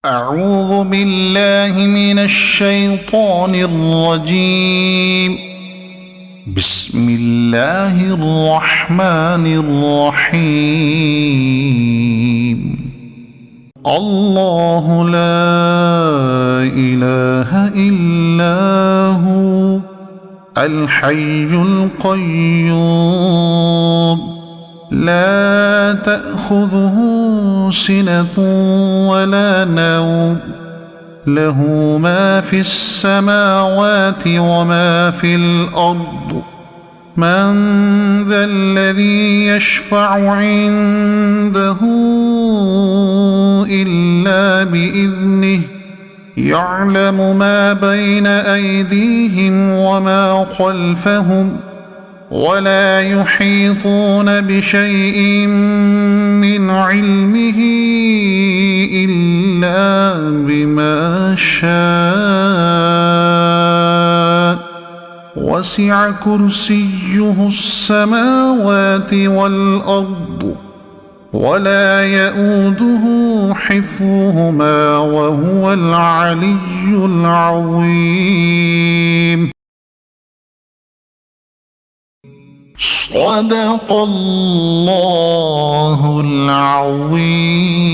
أعوذ بالله من الشيطان الرجيم. بسم الله الرحمن الرحيم. الله لا إله إلا هو الحي القيوم لا تأخذه سنة ولا نوم له ما في السماوات وما في الأرض من ذا الذي يشفع عنده إلا بإذنه يعلم ما بين أيديهم وما خلفهم ولا يحيطون بشيء من علمه إلا بما شاء وسع كرسيه السماوات والأرض ولا يئوده حفظهما وهو العلي العظيم. صدق الله العظيم.